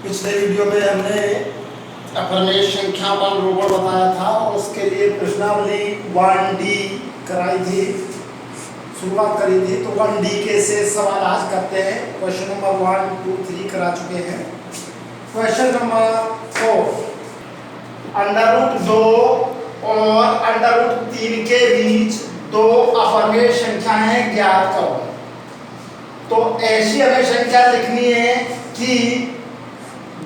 पिछले वीडियो में हमने अपरमेय संख्यावान रोबोट बताया था और उसके लिए प्रश्नावली 1D कराई थी, शुरुआत करी थी। तो 1D के से सवाल आज करते हैं। क्वेश्चन नंबर 1, 2, 3 करा चुके हैं। क्वेश्चन नंबर 4, √2 और √3 के बीच दो अपरमेय संख्याएं ज्ञात करो। तो ऐसी हमें संख्या लिखनी है कि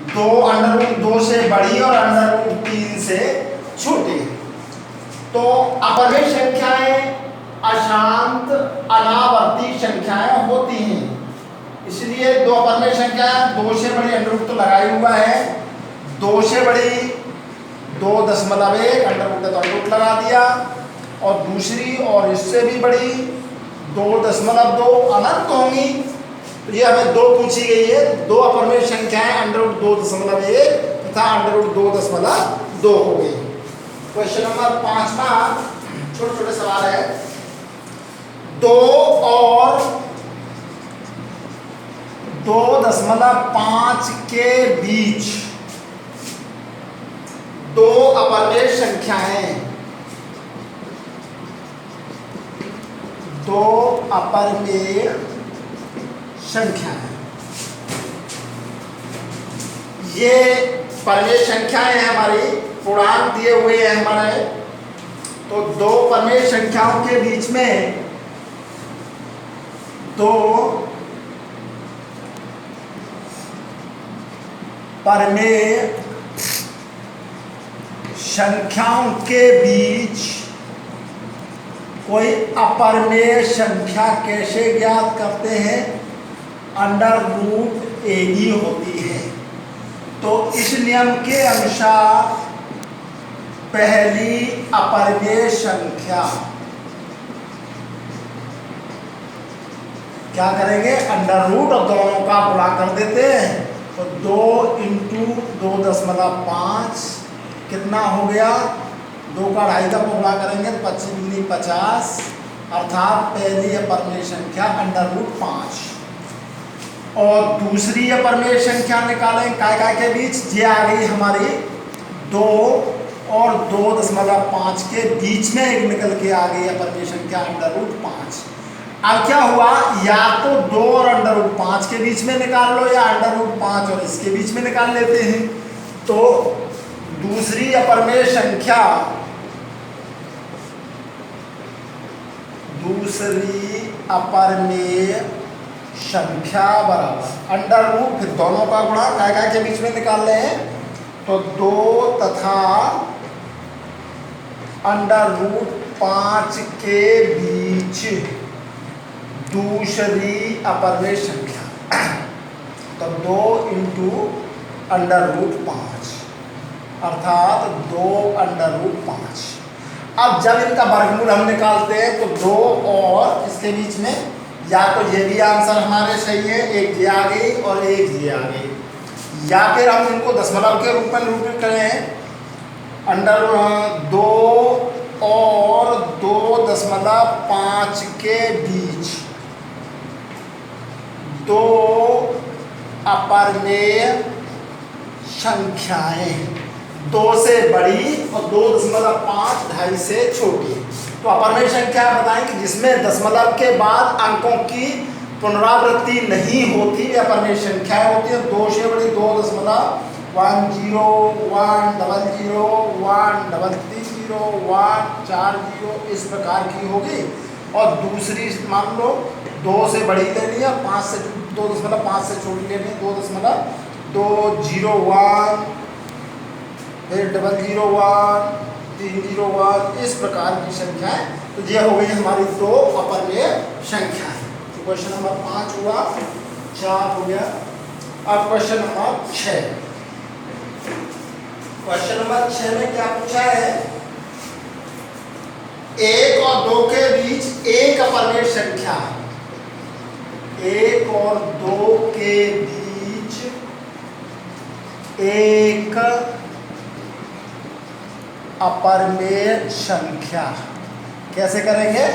दो √2 से बड़ी और √3 से छोटी। तो अपरमेय संख्याएं अशांत अनावर्ती संख्याएं होती हैं, इसलिए दो अपरमेय संख्याएं 2 से बड़ी √2 लगाई हुआ है, 2 से बड़ी 2.1 √2 लगा दिया, और दूसरी और इससे भी बड़ी 2.2 अनंत होंगी। तो ये हमें 2 पूछी गई है। दो अपरमेय संख्याएं √2.1 तथा √2.2 हो गई। क्वेश्चन नंबर 5वां छोटे छोटे सवाल है। 2 और 2.5 के बीच दो अपरमेय संख्याएं, दो अपरमेय संख्याएं, ये परमेय संख्याएं हैं हमारी, पूर्णांक दिए हुए हैं हमारे। तो दो परमेय संख्याओं के बीच में दो परमेय संख्याओं के बीच कोई अपरमेय संख्या कैसे ज्ञात करते हैं? √AB होती है। तो इस नियम के अनुसार पहली अपरमेय संख्या क्या करेंगे? अंडर रूट और दोनों का गुणा कर देते हैं। तो 2 × 2.5 कितना हो गया? 2 का 2.5 का गुणा करेंगे तो 25 × 50, अर्थात पहली अपरमेय संख्या √5। और दूसरी अपरमेय संख्या निकालें काय के बीच, ये आ गई हमारी 2 और 2.5 के बीच में एक निकल के आ गई अपरमेय संख्या √5। अब क्या हुआ? या तो 2 और √5 के बीच में निकाल लो, या √5 और इसके बीच में निकाल लेते हैं। तो दूसरी अपरमेय संख्या बराबर √, फिर दोनों का गुणा काय के बीच में निकाल रहे हैं। तो 2 तथा √5 के बीच दूसरी अपरमेय संख्या, तो 2 × √5 अर्थात 2 √5। अब जब इनका वर्गमूल हम निकालते हैं तो 2 और इसके बीच में, या तो ये भी आंसर हमारे सही है, एक ये आ गई और एक ये आ गई, या फिर हम इनको दशमलव के रूप में निरूपित करें। 2 और 2.5 के बीच दो अपरमेय संख्याएं, 2 से बड़ी और 2.5 2.5 से छोटी। तो अपरमेय संख्या बताएं कि जिसमें दशमलव के बाद अंकों की पुनरावृत्ति नहीं होती, अपरमेय संख्याएं होती है। 2 से बड़ी 2.1 0 1 00 1 330 1 40 इस प्रकार की होगी। और दूसरी मान लो 2 से बड़ी लेनी है, 2.5 से छोटी लेनी है, 2.201 फिर 001 301 इस प्रकार की संख्याएं। तो ये हो गई हमारी 2 अपरमेय संख्याएं। तो क्वेश्चन नंबर 5 हुआ, 4 हो गया। अब क्वेश्चन नंबर 6। क्वेश्चन नंबर 6 में क्या पूछा है? 1 और 2 के बीच एक अपरमेय संख्या, 1 और 2 के बीच एक अपरमेय संख्या कैसे करेंगे?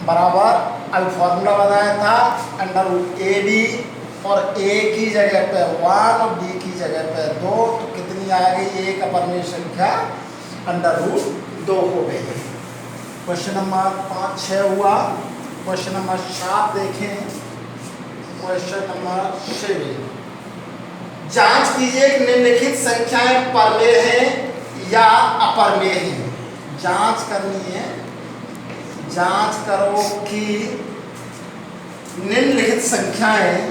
बराबर, अब फॉर्मूला बताया था √AB और ए की जगह पे 1 और बी की जगह पे 2, तो कितनी आ गई? एक अपरिमेय संख्या √2 हो गई। क्वेश्चन नंबर 5, 6 हुआ। क्वेश्चन नंबर 7 देखें। क्वेश्चन नंबर 7, जांच कीजिए कि निम्नलिखित संख्याएं परमेय हैं या अपरमेय हैं। जांच करनी है, जांच करो कि निम्नलिखित संख्याएं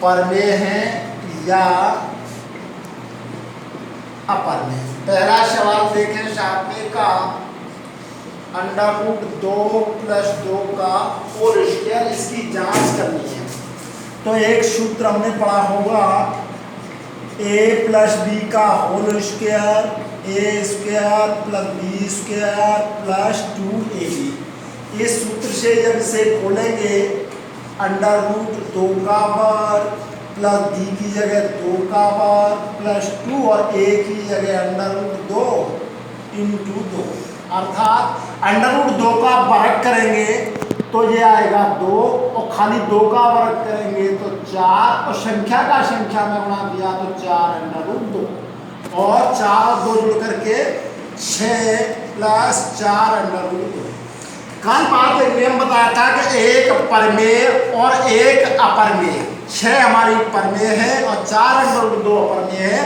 परमेय हैं या अपरमेय। पहला सवाल देखें, 7वें का √2 + 2 का होल स्क्वायर, इसकी जांच करनी है। तो एक सूत्र हमने पढ़ा होगा, a + b का whole square, a² + b² + 2ab। इस सूत्र से जब इसे खोलेंगे, √2 का वर्ग प्लस b की जगह 2 का वर्ग प्लस 2 और a की जगह √2 × 2, अर्थात √2 का वर्ग करेंगे तो ये आएगा 2, और खाली 2 का वर्ग करेंगे तो 4, और संख्या का संख्या में गुणा दिया तो 4 √2, और 4 और 2 जुड़ करके 6 + 4 √2। कल बात एक नियम बताया था कि एक परमेय और एक अपरमेय, 6 हमारी परमेय है और 4 √2 अपरमेय है।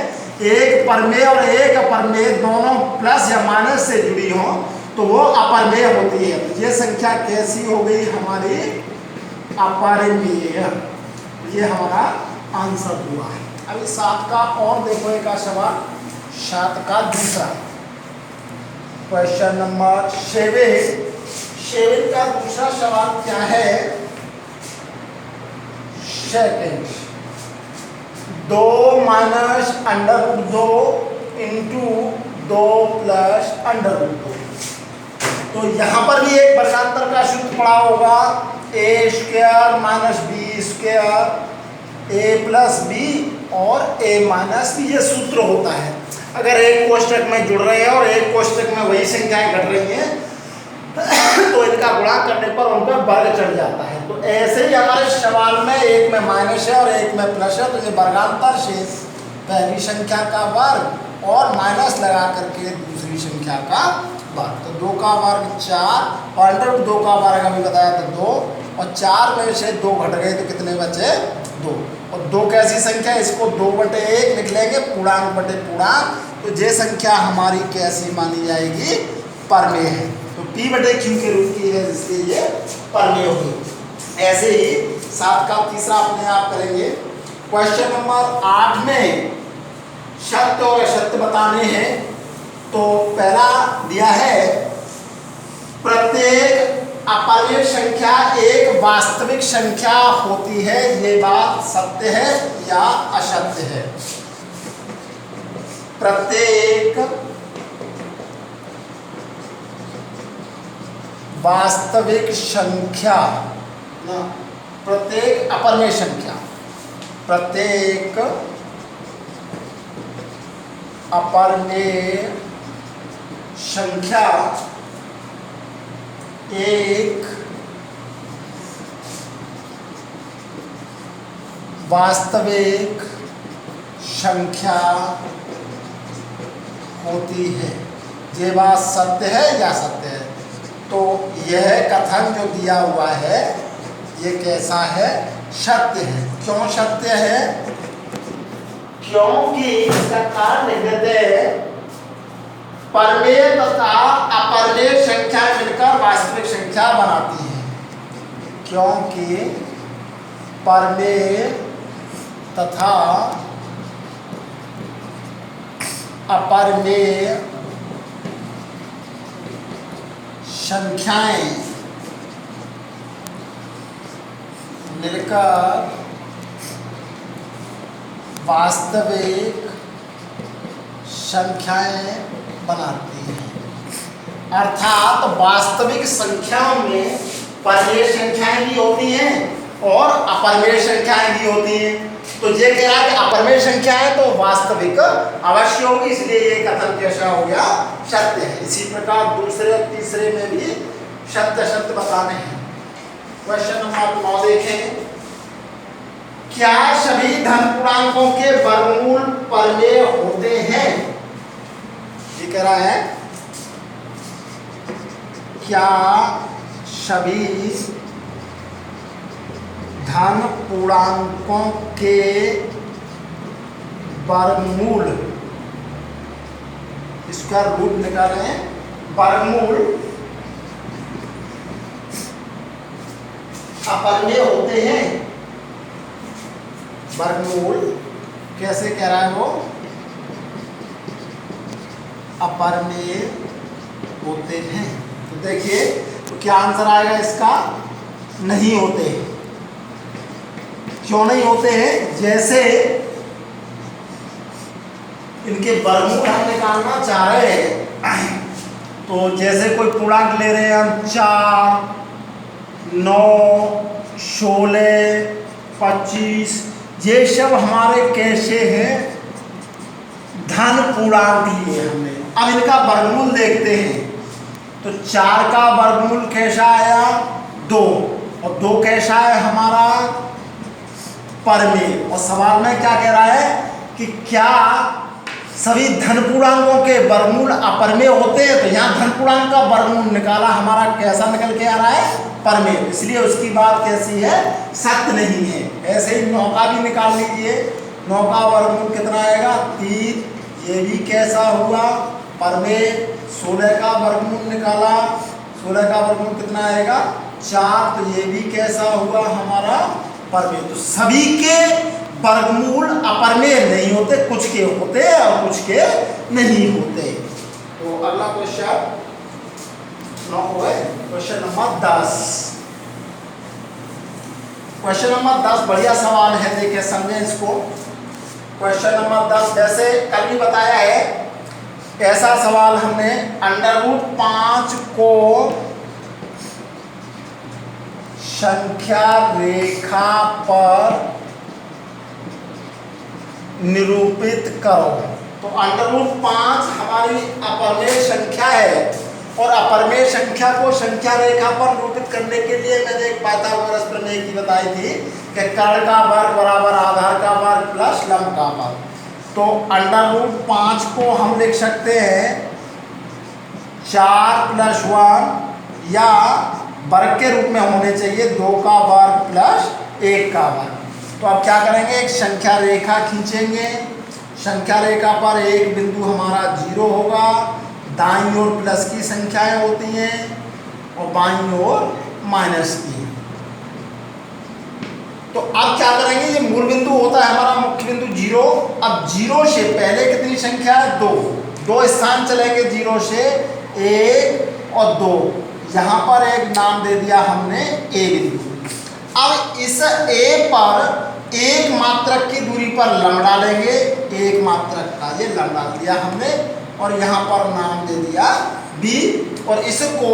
एक परमेय और एक अपरमेय दोनों प्लस या माइनस से जुड़ी हो तो वो अपरमेय होती है। तो ये संख्या कैसी हो गई? हमारी अपरमेय। ये हमारा आंसर हुआ है। अभी 7 का और देखो एक सवाल, 7 का दूसरा क्वेश्चन नंबर 7 का दूसरा सवाल क्या है? सेकंड, 2 - √2 × 2 + √2। तो यहाँ पर भी एक वर्गांतर का सूत्र पढ़ा होगा, a² - b², a + b और a - b, ये सूत्र होता है। अगर एक कोष्टक में जुड़ रहे हैं और एक कोष्टक में वही संख्याएं घट रही हैं तो इनका गुणा करने पर उनका वर्ग चढ़ जाता है। तो ऐसे ही हमारे सवाल में एक में माइनस है और एक में प्लस है, तो ये वर्गांतर से पहली संख्या का वर्ग और माइनस लगा करके दूसरी संख्या का वर्ग। तो 2 का वर्ग 4 और √2 का वर्ग अभी बताया था 2, और 4 में से 2 घट गए तो कितने बचे? 2। और 2 कैसी संख्या? इसको 2/1 लिख लेंगे, पूर्णांक बटे पूर्णांक। तो ये संख्या हमारी कैसी मानी जाएगी? परमेय है। तो p/q के रूप की है, इसलिए ये परमेय होगी। ऐसे ही 7 का तीसरा अपने आप करेंगे। क्वेश्चन नंबर 8 में सत्य और असत्य बताने हैं। तो पहला दिया है, प्रत्येक अपरिमेय संख्या एक वास्तविक संख्या होती है, ये बात सत्य है या असत्य है? प्रत्येक वास्तविक संख्या, प्रत्येक अपरिमेय संख्या, प्रत्येक अपरिमेय संख्या एक वास्तविक संख्या होती है। ये बात सत्य है या सत्य है? तो यह कथन जो दिया हुआ है ये कैसा है? सत्य है। क्यों सत्य है? क्योंकि इसका कारण लिख देते हैं, परमेय तथा अपरमेय संख्या मिलकर वास्तविक संख्या बनाती है। क्योंकि परमेय तथा अपरमेय संख्याएं मिलकर वास्तविक संख्याएं बनाती हैं। अर्थात वास्तविक संख्याओं में परमेय संख्याएं भी होती हैं और अपरमेय संख्याएं भी होती हैं। तो ये कह रहा है कि अपरमेय संख्या है तो वास्तविक अवश्य होगी, इसलिए ये कथन कैसा हो गया, सत्य है। इसी प्रकार दूसरे और तीसरे में भी सत्य सत्य बताने हैं। क्वेश्चन नंबर 9 देखें, क्या सभी धन पूर्णांकों के वर्गमूल परमेय होते हैं? ये कह रहा है क्या सभी धन पूर्णांकों के वर्गमूल, इसका रूट निकाले हैं, वर्गमूल अपरमेय होते हैं? वर्गमूल कैसे कह रहा है वो, अपरमेय होते हैं। तो देखिए तो क्या आंसर आएगा इसका, नहीं होते। क्यों नहीं होते हैं? जैसे इनके वर्गमूल हम निकालना चाह रहे हैं, तो जैसे कोई पूर्णांक ले रहे हैं हम 4, 9, 16, 25, ये सब हमारे कैसे हैं, धन पूर्णांक लिए हमने। अब इनका वर्गमूल देखते हैं, तो 4 का वर्गमूल कैसा आया, 2, और 2 कैसा है हमारा, परमेय। और सवाल में क्या कह रहा है कि क्या सभी धन पूर्णांकों के वर्गमूल अपरमेय होते हैं? तो यहाँ धन पूर्णांक का वर्गमूल निकाला हमारा, कैसा निकल के आ रहा है, परमेय। इसलिए उसकी बात कैसी है, सत्य नहीं है। ऐसे ही 9 का भी निकाल लीजिए, 9 का वर्गमूल कितना आएगा, 3, ये भी कैसा हुआ, परमेय। 16 का वर्गमूल निकाला, 16 का वर्गमूल कितना आएगा, 4, तो ये भी कैसा हुआ हमारा, परमेय। तो सभी के वर्गमूल अपरमेय नहीं होते, कुछ के होते और कुछ के नहीं होते। तो अगला क्वेश्चन 9 हो गए। क्वेश्चन नंबर 10, क्वेश्चन नंबर 10 बढ़िया सवाल है, देखिए समझें इसको। क्वेश्चन नंबर 10 वैसे कल भी बताया है, ऐसा सवाल हमने √5 को संख्या रेखा पर निरूपित करो। तो √5 हमारी अपरमेय संख्या है, और अपरमेय संख्या को संख्या रेखा पर निरूपित करने के लिए मैंने एक पाइथागोरस प्रमेय की बताई थी कि कर्ण का वर्ग बराबर आधार का वर्ग प्लस लंब का वर्ग। तो √5 को हम लिख सकते हैं 4 + 1, या वर्ग के रूप में होने चाहिए 2 का वर्ग प्लस 1 का वर्ग। तो अब क्या करेंगे, एक संख्या रेखा खींचेंगे, संख्या रेखा पर एक बिंदु हमारा 0 होगा, दाईं ओर प्लस की संख्याएं होती हैं और बाईं ओर माइनस की। तो अब क्या करेंगे, ये मूल बिंदु होता है हमारा मुख्य बिंदु 0। अब 0 से पहले कितनी संख्या है, 2 स्थान चलेंगे 0 से, 1 और 2। यहाँ पर एक नाम दे दिया हमने ए बिंदु। अब इस ए पर एक मात्रक की दूरी पर लंब डालेंगे, एक मात्रक का ये लंब डाल दिया हमने, और यहाँ पर नाम दे दिया बी, और इसको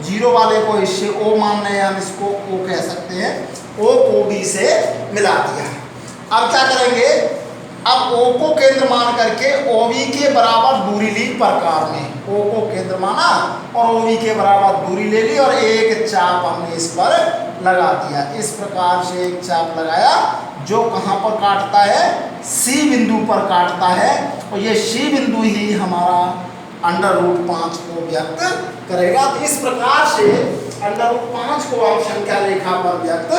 0 वाले को इससे ओ मान रहे हैं, हम इसको ओ कह सकते हैं, ओ को बी से मिला दिया। अब क्या करेंगे, अब ओ को केंद्र मान करके ओ बी के बराबर दूरी ली प्रकार में, ओ को केंद्र माना और ओ बी के बराबर दूरी ले ली, और एक चाप हमने इस पर लगा दिया। इस प्रकार से एक चाप लगाया जो कहाँ पर काटता है, सी बिंदु पर काटता है, और ये सी बिंदु ही हमारा √5 को व्यक्त करेगा। तो इस प्रकार से √5 को हम संख्या रेखा पर व्यक्त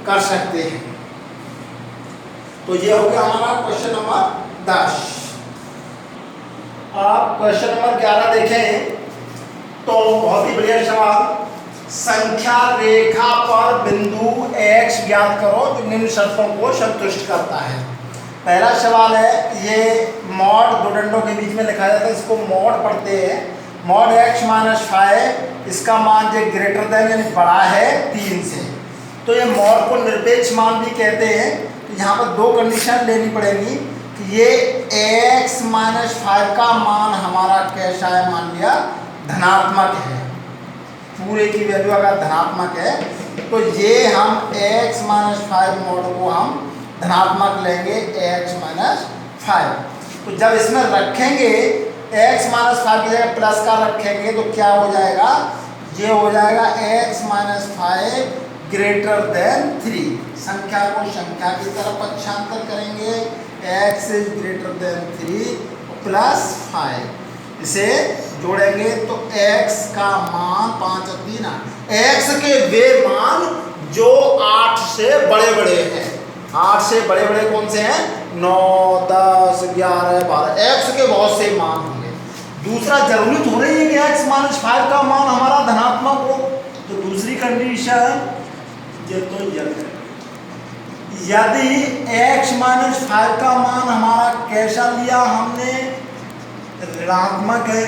कर सकते हैं। तो ये हो गया हमारा क्वेश्चन नंबर 10। आप क्वेश्चन नंबर 11 देखें, तो बहुत ही बढ़िया सवाल, संख्या रेखा पर बिंदु x ज्ञात करो जो निम्न शर्तों को संतुष्ट करता है। पहला सवाल है, ये मॉड दो डंडों के बीच में लिखा जाता है, इसको मॉड पढ़ते हैं, मॉड x - 5, इसका मान जो ग्रेटर देन यानी बड़ा है 3 से। तो ये मॉड को निरपेक्ष मान भी कहते हैं। तो यहाँ पर 2 कंडीशन लेनी पड़ेगी कि ये x - 5 का मान हमारा कैसा है, मान लिया धनात्मक है, पूरे की वैल्यू अगर धनात्मक है, तो ये हम x - 5 मॉड को हम धनात्मक लेंगे x माइनस 5। तो जब इसमें रखेंगे x माइनस 5 की जगह प्लस का रखेंगे तो क्या हो जाएगा, ये हो जाएगा x माइनस 5 ग्रेटर देन 3। संख्या को संख्या की तरफ पक्षांतर करेंगे, x is greater than 3 plus 5। इसे जोड़ेंगे तो x का मान 5 और 3 8, x के वे मान जो 8 से बड़े बड़े हैं। 8 से बड़े बड़े कौन से हैं, 9 10 11 12, x के बहुत से मान होंगे। दूसरा जरूरी थोड़ी है कि x माइनस 5 का मान हमारा धनात्मक हो, तो दूसरी कंडीशन ये तो यदि x माइनस 5 का मान हमारा कैसा लिया हमने, ऋणात्मक है,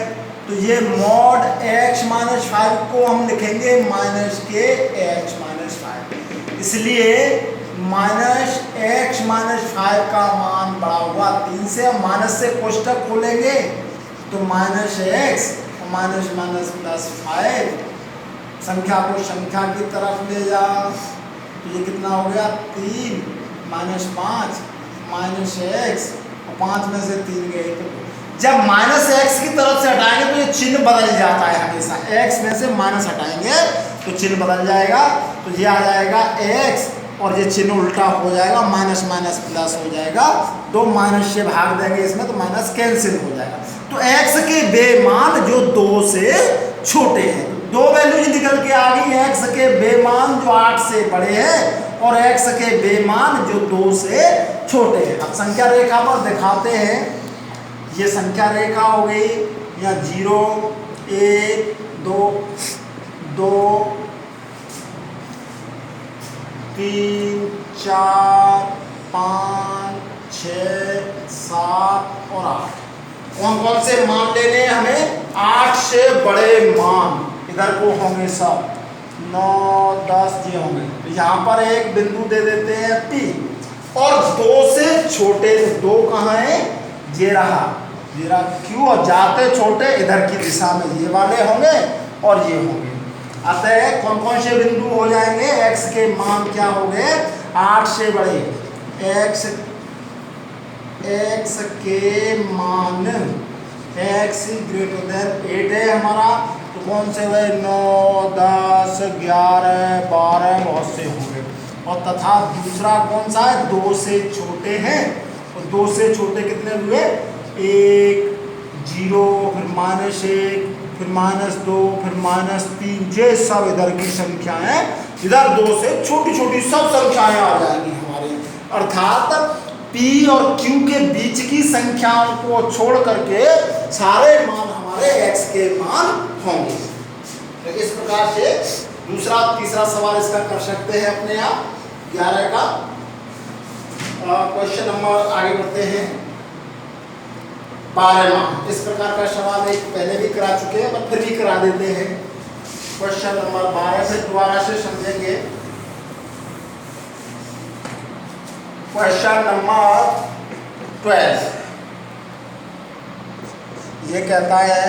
तो ये मॉड x माइनस 5 को हम लिखेंगे माइनस के x माइनस 5। इसलिए माइनस x माइनस 5 का मान बड़ा हुआ 3 से, माइनस से कोष्टक खोलेंगे तो minus x minus minus plus 5, संख्या को संख्या की तरफ ले जा, तो ये कितना हो गया 3 माइनस 5 माइनस x, 5 में से 3 गए। तो जब माइनस x की तरफ से हटाएंगे तो ये चिन्ह बदल जाता है हमेशा, x में से माइनस हटाएंगे तो चिन्ह बदल जाएगा, तो ये आ जाएगा x और ये चिन्ह उल्टा हो जाएगा, माइनस माइनस प्लस हो जाएगा, 2 माइनस से भाग देंगे इसमें तो माइनस कैंसिल हो जाएगा। तो x के बेमान जो 2 से छोटे हैं, 2 वैल्यूज निकल के आ गई, x के बेमान जो 8 से बड़े हैं और x के बेमान जो 2 से छोटे हैं। अब संख्या रेखा पर दिखाते हैं, ये संख्या रेखा हो गई, या 0 1 2 2 3 4 5 6 7 और 8। कौन कौन से मान लेने हैं हमें, 8 से बड़े मान इधर को होंगे सब, 9 10 ये होंगे। तो यहाँ पर एक बिंदु दे देते हैं P, और 2 से छोटे, 2 कहाँ है, ये रहा Q, और जाते छोटे इधर की दिशा में ये वाले होंगे और ये होंगे। अतः कौन कौन से बिंदु हो जाएंगे, x के मान क्या हो गए, 8 से बड़े, x के मान x ग्रेटर देन 8 है हमारा, तो कौन से हुए 9 10 11 12 बहुत से होंगे। और तथा दूसरा कौन सा है, 2 से छोटे हैं, और 2 से छोटे कितने हुए, 1 0 फिर -1 फिर -2 फिर -3, ये सब इधर की संख्याएं, इधर 2 से छोटी छोटी सब संख्याएं आ जाएंगी हमारी। अर्थात P और Q के बीच की संख्याओं को छोड़ करके सारे मान हमारे x के मान होंगे। तो इस प्रकार से दूसरा तीसरा सवाल इसका कर सकते हैं अपने आप 11 का। क्वेश्चन नंबर आगे बढ़ते हैं, 12वां। इस प्रकार का सवाल एक पहले भी करा चुके हैं पर फिर भी करा देते हैं। क्वेश्चन नंबर 12 से दोबारा से समझेंगे। क्वेश्चन नंबर 12 ये कहता है,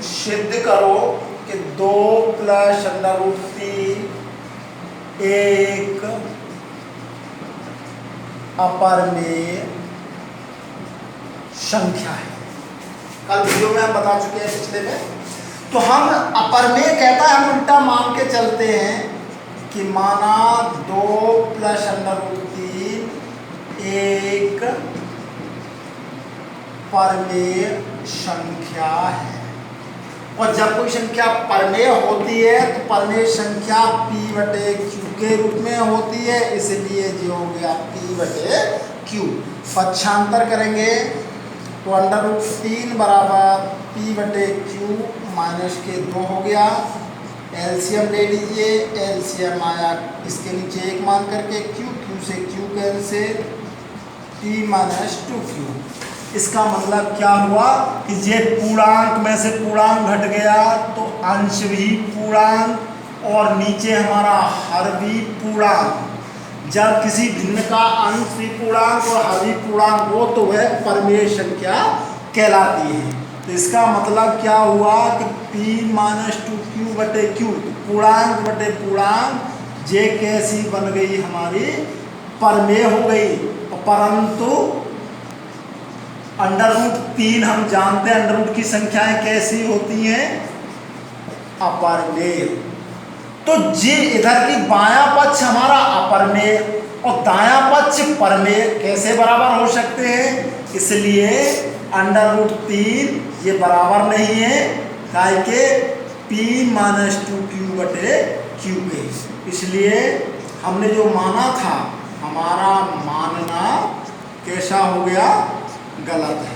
सिद्ध करो कि 2 + √3 एक अपरमेय संख्या है। कल वीडियो में हम बता चुके हैं पिछले में। तो हम अपरमेय कहता है, हम उल्टा मान के चलते हैं कि माना 2 + √3 एक परमेय संख्या है। और जब कोई संख्या परमेय होती है तो परमेय संख्या P/Q के रूप में होती है, इसलिए जो हो गया P/Q। पक्षांतर करेंगे तो √3 बराबर P/Q माइनस के 2 हो गया। एलसीएम ले लीजिए, एलसीएम आया इसके नीचे 1 मान करके, Q से Q कैंसिल, P - 2Q। इसका मतलब क्या हुआ कि ये पूर्णांक में से पूर्णांक घट गया तो अंश भी पूर्णांक और नीचे हमारा हर भी पूर्णांक। जब किसी भिन्न का अंश भी पूर्णांक और हर भी पूर्णांक हो तो वह परमेय संख्या कहलाती है। तो इसका मतलब क्या हुआ कि P - 2Q/Q पूर्णांक बटे पूर्णांक, ये कैसी बन गई हमारी परमेय हो गई, परंतु √3 हम जानते हैं √ की संख्याएं कैसी होती हैं, अपरमेय। तो ये इधर की बायां पक्ष हमारा अपरमेय और दायां पक्ष परमेय कैसे बराबर हो सकते हैं, इसलिए √3 ये बराबर नहीं है, काहे के P-2Q/Q के। इसलिए हमने जो माना था, हमारा मानना कैसा हो गया, गलत है।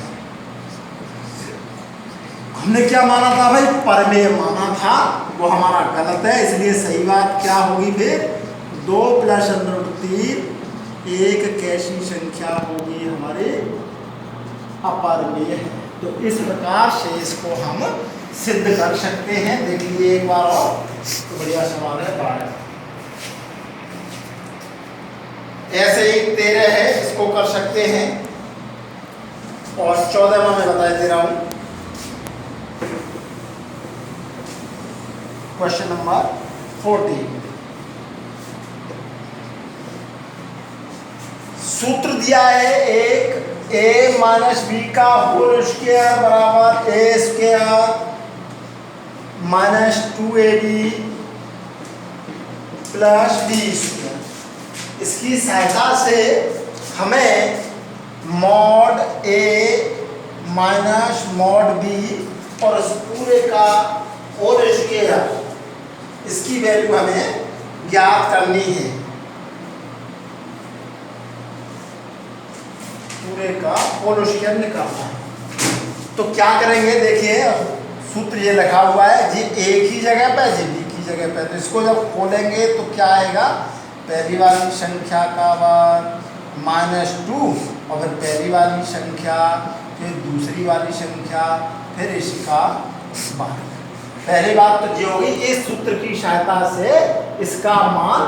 हमने क्या माना था भाई, परमेय माना था, वो हमारा गलत है। इसलिए सही बात क्या होगी फिर, 2 + √3 एक कैसी संख्या होगी हमारे, अपरमेय है। तो इस प्रकार से इसको हम सिद्ध कर सकते हैं। देख लीजिए एक बार और, तो बढ़िया सवाल है। 12 ऐसे ही 13 है, इसको कर सकते हैं। और 14वां मैं बता दे रहा हूं, क्वेश्चन नंबर 14। सूत्र दिया है एक a - b का होल स्क्वायर बराबर a² - 2ab + b²। इसकी सहायता से हमें mod a - mod b और इस पूरे का होल स्क्वायर, इसकी वैल्यू हमें ज्ञात करनी है। पूरे का होल स्क्वायर निकालना है। तो क्या करेंगे, देखिए सूत्र ये लिखा हुआ है जी, एक ही जगह पे जी बी की जगह पे। तो इसको जब खोलेंगे तो क्या आएगा, पहली वाली संख्या का वर्ग -2 और फिर पहली वाली संख्या, फिर दूसरी वाली संख्या, फिर इसका वर्ग। पहली बात तो ये होगी, इस सूत्र की सहायता से इसका मान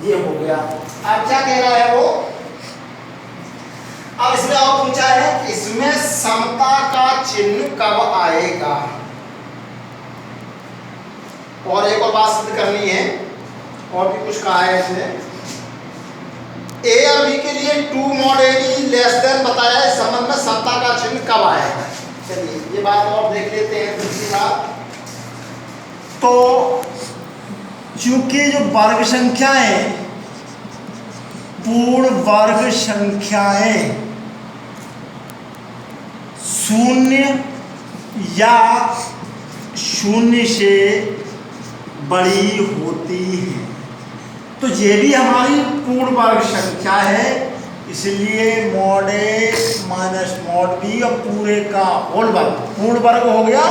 ये हो गया। अब क्या कह रहा है वो, अब इसमें और पूछा है कि इसमें समता का चिन्ह कब आएगा। और एक और बात सिद्ध करनी है, और भी कुछ कहा है इसमें। a और b के लिए 2 mod ab < बताया है, इस संबंध में समता का चिन्ह कब आएगा। चलिए ये बात और देख लेते हैं। दूसरी बात, तो चूंकि जो वर्ग संख्याएं, पूर्ण वर्ग संख्याएं 0 या 0 से बड़ी होती है, तो ये भी हमारी पूर्ण वर्ग संख्या है। इसलिए mod a - mod b और पूरे का होल वर्ग पूर्ण वर्ग हो गया।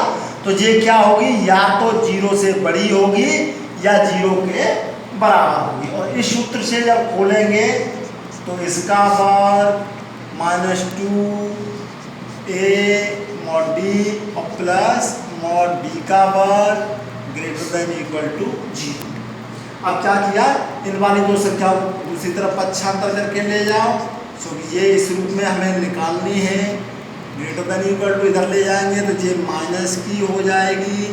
तो ये क्या होगी, या तो 0 से बड़ी होगी या 0 के बराबर होगी। और इस सूत्र से जब खोलेंगे तो इसका वर्ग -2a mod b और प्लस mod b का वर्ग > 0। अब क्या किया, इन वाली दो संख्या दूसरी तरफ पक्षांतर करके ले जाओ। तो ये इस रूप में हमें निकालनी है, > इधर ले जाएंगे तो ये माइनस की हो जाएगी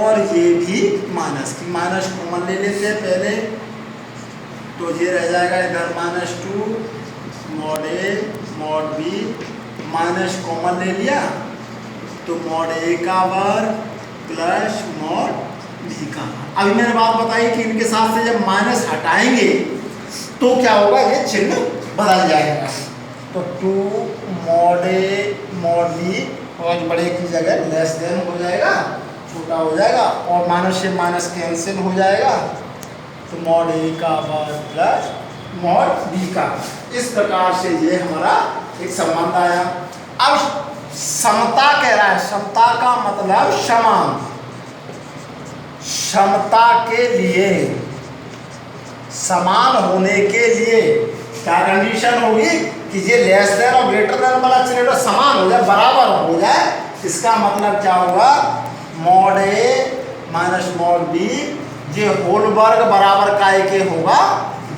और ये भी माइनस की। माइनस कॉमन ले लेते हैं पहले, तो ये रह जाएगा इधर -2 mod a mod b, minus common ले लिया तो mod a का वर्ग प्लस mod b का। अभी मैंने बात बताई कि इनके साथ से जब माइनस हटाएंगे तो क्या होगा, ये चिन्ह बदल जाएगा। तो 2 mod a mod b और बड़े की जगह < हो जाएगा, छोटा हो जाएगा, और माइनस से माइनस कैंसिल हो जाएगा। तो mod a का वर्ग प्लस mod b का। इस प्रकार से ये हमारा एक संबंध आया। अब समता कह रहा है, समता का मतलब समान। समता के लिए, समान होने के लिए क्या कंडीशन होगी कि ये < और ग्रेटर वाला चिन्ह समान हो जाए, बराबर हो जाए। इसका मतलब क्या होगा, mod a - mod b ये होल वर्ग बराबर काय के होगा,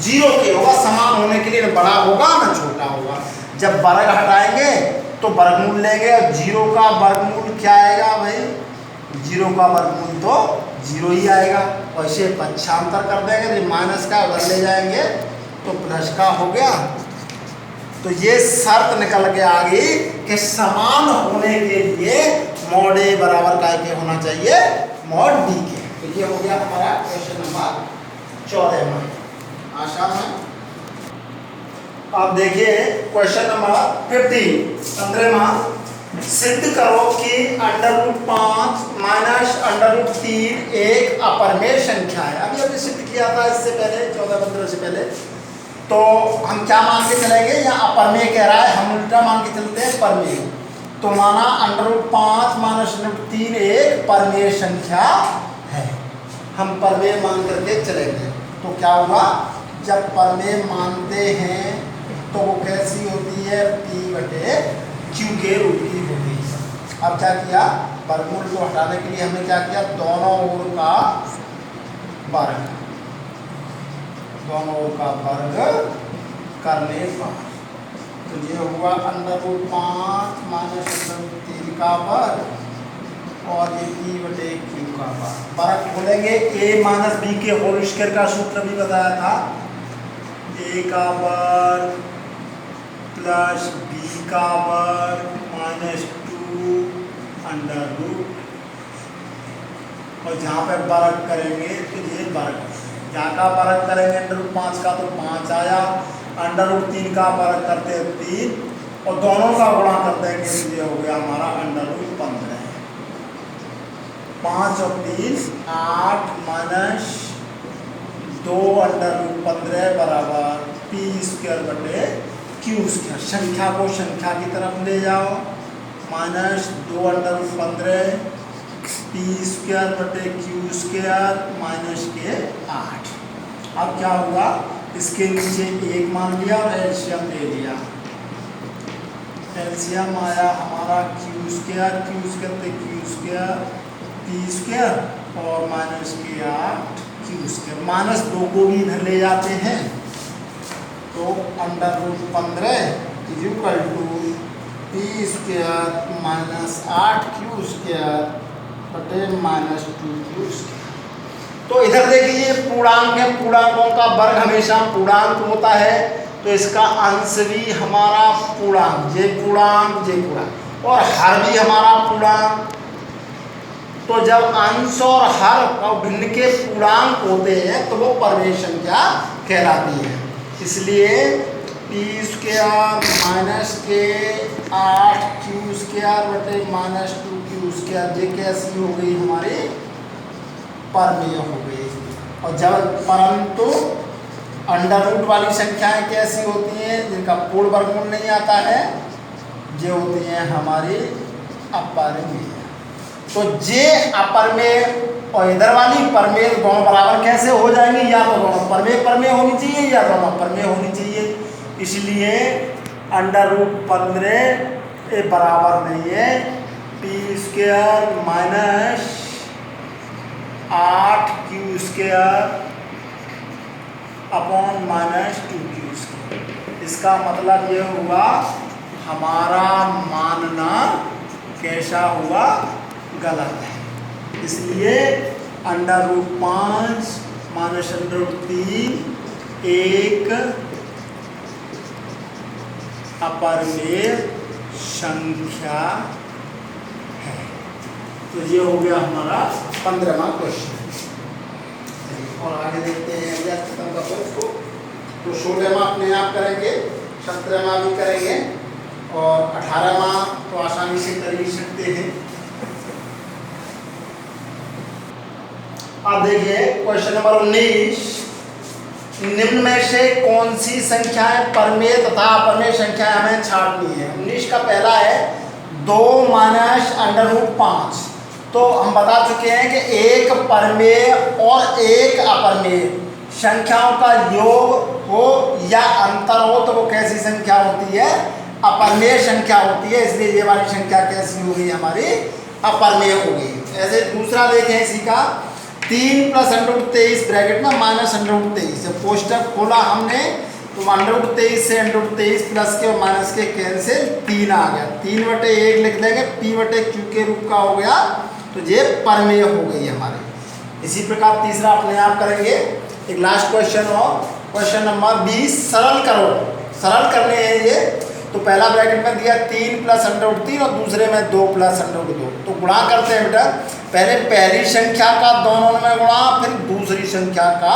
0 के होगा। समान होने के लिए न बड़ा होगा ना छोटा होगा। जब वर्ग हटाएंगे तो वर्गमूल लेंगे, और 0 का वर्गमूल क्या आएगा भाई, 0 का वर्गमूल तो 0 ही आएगा। और इसे पक्षांतर कर देंगे तो माइनस का उधर ले जाएंगे तो प्लस का हो गया। तो ये शर्त निकल के आ गई कि समान होने के लिए मॉड ए बराबर काय के होना चाहिए, मॉड बी के। तो ये हो गया हमारा क्वेश्चन नंबर 14 में। आशा में आप देखिए क्वेश्चन नंबर 15 सिद्ध करो कि √5 माइनस √3 एक अपरमेय संख्या है। अभी अभी सिद्ध किया था इससे पहले 14-15 से पहले। तो हम क्या मान के चलेंगे, या अपरमेय कह रहा है, हम उल्टा मान के चलते हैं परमेय। तो माना √5 माइनस √3 एक परमेय संख्या है, हम परमेय मान करके चलेंगे। तो क्या हुआ, जब परमेय मानते हैं तो वो कैसी होती है, P/Q के रूप की होती है। अब क्या किया, वर्गमूल को हटाने के लिए हमने क्या किया, दोनों ओर का वर्ग करने पर। तो ये हुआ √5 माइनस √3 का वर्ग और ये P/Q का वर्ग खोलेंगे। a माइनस बी के होल स्क्वायर का सूत्र भी बताया था, a का वर्ग प्लस b का वर्ग माइनस 2 √, और जहाँ पे वर्ग करेंगे तो ये वर्ग, जहाँ का वर्ग करेंगे √5 का तो 5 आया, √3 का वर्ग करते हैं 3, और दोनों का गुणा करते हैं कि ये हो गया हमारा √15। 5 और 3 8 माइनस 2 √15 बराबर P²/Q²। संख्या को संख्या की तरफ ले जाओ, माइनस 2 √15 P²/Q² माइनस के 8। अब क्या हुआ, इसके नीचे 1 मान लिया और एलसीएम ले लिया। एलसीएम आया हमारा Q² P² और माइनस के 8 Q²। माइनस 2 को भी इधर ले जाते हैं, तो √15 P² minus 8 Q² minus 2 Q²। तो इधर देखिए पूर्णांक है, पूर्णांकों का वर्ग हमेशा पूर्णांक होता है, तो इसका अंश भी हमारा पूर्णांक, ये पूर्णांक और हर भी हमारा पूर्णांक। तो जब अंश और हर और भिन्न के पूर्णांक होते हैं तो वो परमेय संख्या कहलाती है। इसलिए P² माइनस के 8 Q² माइनस 2 Q², ये कैसी हो गई, हमारी परमेय हो गई। और जब परंतु √ वाली संख्याएं कैसी होती हैं, जिनका पूर्ण वर्गमूल नहीं आता है, ये होती हैं हमारी अपरमेय। तो ये अपरमेय और इधर वाली परमेय दोनों बराबर कैसे हो जाएंगी, या तो दोनों परमेय होनी चाहिए या दोनों अपरमेय होनी चाहिए। इसलिए √15 बराबर नहीं है P² minus 8 Q² upon minus 2 Q²। इसका मतलब ये हुआ, हमारा मानना कैसा हुआ, गलत है। इसलिए √5 माइनस √3 एक अपरमेय संख्या है। तो ये हो गया हमारा 15वां क्वेश्चन। और आगे देखते हैं खत्म का को। तो 16वां अपने आप करेंगे, 17वां भी करेंगे, और 18वां तो आसानी से कर ही सकते हैं। अब देखिए क्वेश्चन नंबर 19, निम्न में से कौन सी संख्याएं परमेय तथा अपरमेय संख्याएं हमें छांटनी है। 19 का पहला है 2 माइनस √5। तो हम बता चुके हैं कि एक परमेय और एक अपरमेय संख्याओं का योग हो या अंतर हो तो वो कैसी संख्या होती है, अपरमेय संख्या होती है। इसलिए ये वाली संख्या कैसी हो गई, हमारी अपरमेय हो गई। ऐसे दूसरा देखें इसी का, 3 + √23 ब्रैकेट में माइनस √23, कोष्टक खोला हमने तो √23 से √23 प्लस के और माइनस के कैंसिल 3 आ गया, 3/1 लिख देंगे, P/Q के रूप का हो गया। तो ये परमेय हो गई हमारी। इसी प्रकार तीसरा अपने आप करेंगे। एक लास्ट क्वेश्चन और क्वेश्चन नंबर 20 सरल करो। सरल करने हैं ये। तो पहला ब्रैकेट में दिया 3 प्लस √3 और दूसरे में 2 प्लस √2। तो गुणा करते हैं बेटा, पहले पहली संख्या का दोनों में गुणा, फिर दूसरी संख्या का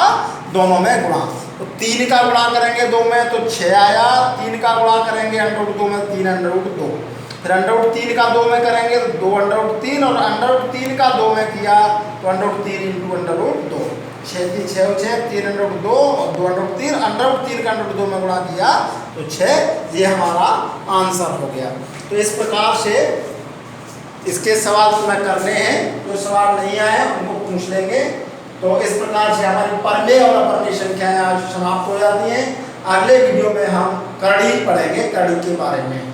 दोनों में गुणा। तो 3 का गुणा करेंगे 2 में तो 6 आया, 3 का गुणा करेंगे √2 में 3 √2, फिर √3 का 2 में करेंगे तो 2 √3 और √3 का 2 में किया तो √3 × √2, 6 3 6 6 3 √2 और 2 √3, √3 का √2 में गुणा किया तो 6। ये हमारा आंसर हो गया। तो इस प्रकार से इसके सवाल तुम्हें करने हैं, जो सवाल नहीं आए उनको पूछ लेंगे। तो इस प्रकार से हमारी परमेय और अपरमेय संख्याएं आज समाप्त हो जाती हैं। अगले वीडियो में हम करड़ी पढ़ेंगे, करड़ी के बारे में।